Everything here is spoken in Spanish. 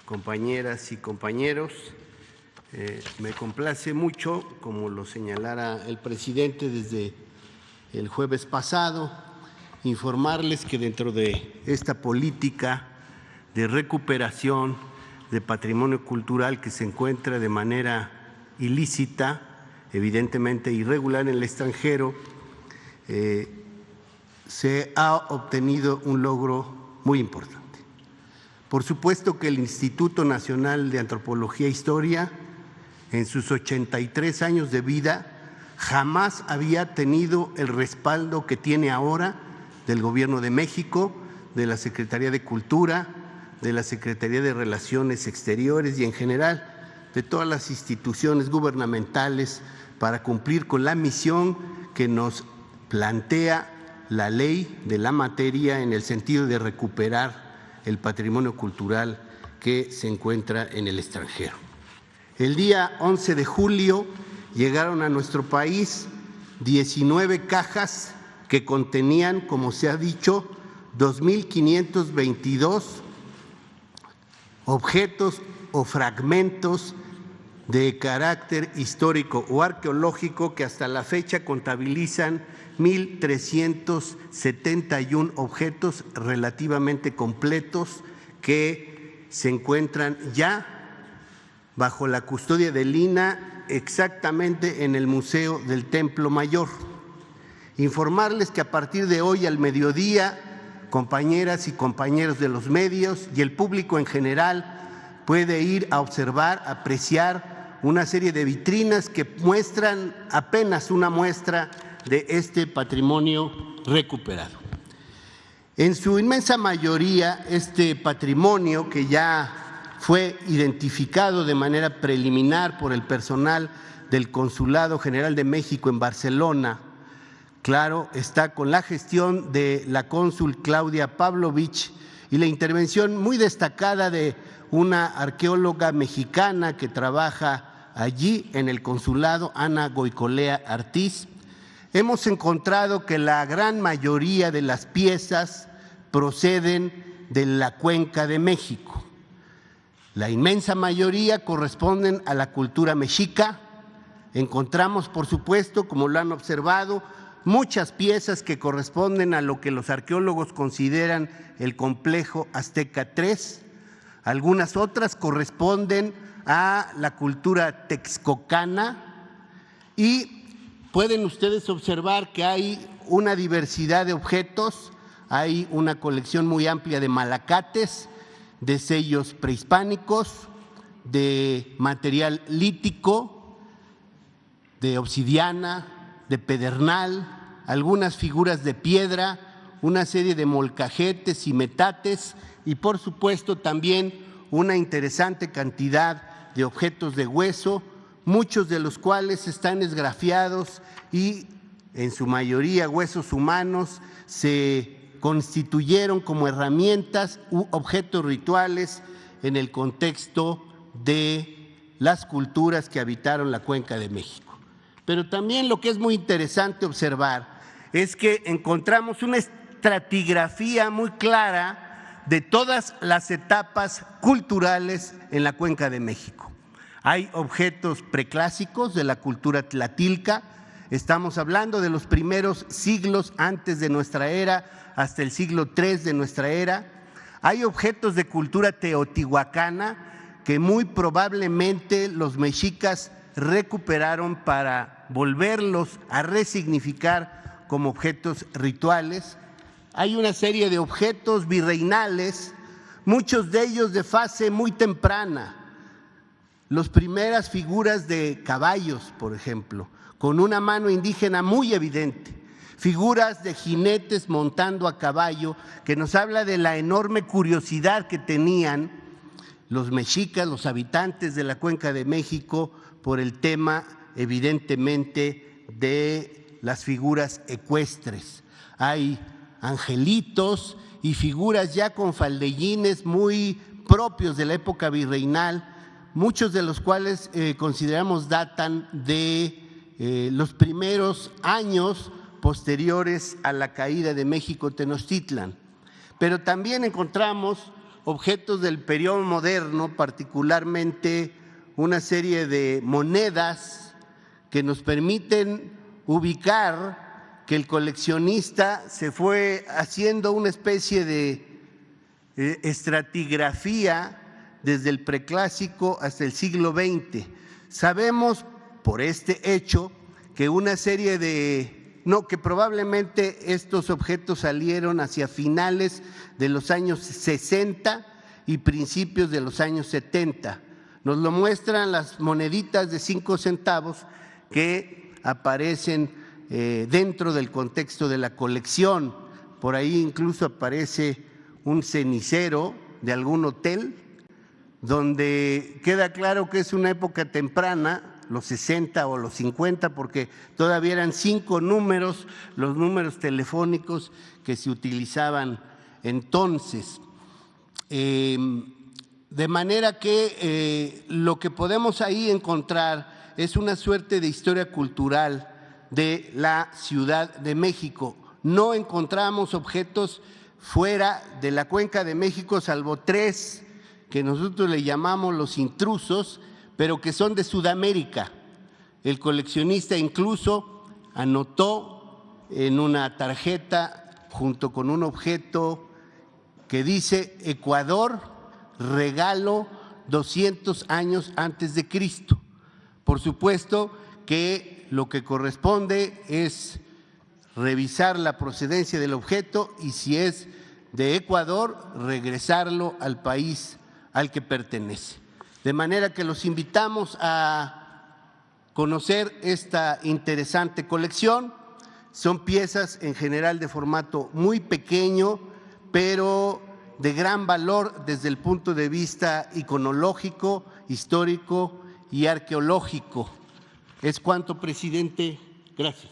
compañeras y compañeros. Me complace mucho, como lo señalara el presidente desde el jueves pasado, informarles que dentro de esta política de recuperación de patrimonio cultural que se encuentra de manera ilícita, evidentemente irregular en el extranjero, se ha obtenido un logro muy importante. Por supuesto que el Instituto Nacional de Antropología e Historia, en sus 83 años de vida, jamás había tenido el respaldo que tiene ahora del Gobierno de México, de la Secretaría de Cultura, de la Secretaría de Relaciones Exteriores y en general de todas las instituciones gubernamentales para cumplir con la misión que nos plantea la ley de la materia en el sentido de recuperar el patrimonio cultural que se encuentra en el extranjero. El día 11 de julio llegaron a nuestro país 19 cajas que contenían, como se ha dicho, 2.522 objetos o fragmentos de carácter histórico o arqueológico que hasta la fecha contabilizan 1.371 objetos relativamente completos que se encuentran ya bajo la custodia del INAH exactamente en el Museo del Templo Mayor. Informarles que a partir de hoy al mediodía, compañeras y compañeros de los medios y el público en general puede ir a observar, a apreciar una serie de vitrinas que muestran apenas una muestra de este patrimonio recuperado. En su inmensa mayoría, este patrimonio que ya fue identificado de manera preliminar por el personal del Consulado General de México en Barcelona, claro, está con la gestión de la cónsul Claudia Pavlovich y la intervención muy destacada de una arqueóloga mexicana que trabaja allí en el consulado, Ana Goicolea Artiz. Hemos encontrado que la gran mayoría de las piezas proceden de la Cuenca de México. La inmensa mayoría corresponden a la cultura mexica. Encontramos, por supuesto, como lo han observado, muchas piezas que corresponden a lo que los arqueólogos consideran el complejo Azteca III. Algunas otras corresponden a la cultura texcocana y pueden ustedes observar que hay una diversidad de objetos, hay una colección muy amplia de malacates, de sellos prehispánicos, de material lítico, de obsidiana, de pedernal, algunas figuras de piedra, una serie de molcajetes y metates y por supuesto también una interesante cantidad de objetos de hueso, muchos de los cuales están esgrafiados y en su mayoría huesos humanos, se constituyeron como herramientas u objetos rituales en el contexto de las culturas que habitaron la Cuenca de México. Pero también lo que es muy interesante observar es que encontramos una estratigrafía muy clara de todas las etapas culturales en la Cuenca de México. Hay objetos preclásicos de la cultura tlatilca, estamos hablando de los primeros siglos antes de nuestra era hasta el siglo III de nuestra era. Hay objetos de cultura teotihuacana que muy probablemente los mexicas recuperaron para volverlos a resignificar como objetos rituales. Hay una serie de objetos virreinales, muchos de ellos de fase muy temprana. Las primeras figuras de caballos, por ejemplo, con una mano indígena muy evidente, figuras de jinetes montando a caballo, que nos habla de la enorme curiosidad que tenían los mexicas, los habitantes de la Cuenca de México, por el tema evidentemente de las figuras ecuestres. Hay angelitos y figuras ya con faldellines muy propios de la época virreinal, muchos de los cuales consideramos datan de los primeros años posteriores a la caída de México Tenochtitlan. Pero también encontramos objetos del periodo moderno, particularmente una serie de monedas que nos permiten ubicar que el coleccionista se fue haciendo una especie de estratigrafía desde el preclásico hasta el siglo XX. Sabemos por este hecho que una serie que probablemente estos objetos salieron hacia finales de los años 60 y principios de los años 70. Nos lo muestran las moneditas de 5 centavos que aparecen dentro del contexto de la colección. Por ahí incluso aparece un cenicero de algún hotel, donde queda claro que es una época temprana, los 60 o los 50, porque todavía eran 5 números, los números telefónicos que se utilizaban entonces. De manera que lo que podemos ahí encontrar es una suerte de historia cultural de la Ciudad de México. No encontramos objetos fuera de la Cuenca de México, salvo 3 que nosotros le llamamos los intrusos, pero que son de Sudamérica. El coleccionista incluso anotó en una tarjeta junto con un objeto que dice Ecuador, regalo 200 años antes de Cristo. Por supuesto que lo que corresponde es revisar la procedencia del objeto y si es de Ecuador, regresarlo al país al que pertenece. De manera que los invitamos a conocer esta interesante colección. Son piezas en general de formato muy pequeño, pero de gran valor desde el punto de vista iconológico, histórico y arqueológico. Es cuanto, presidente. Gracias.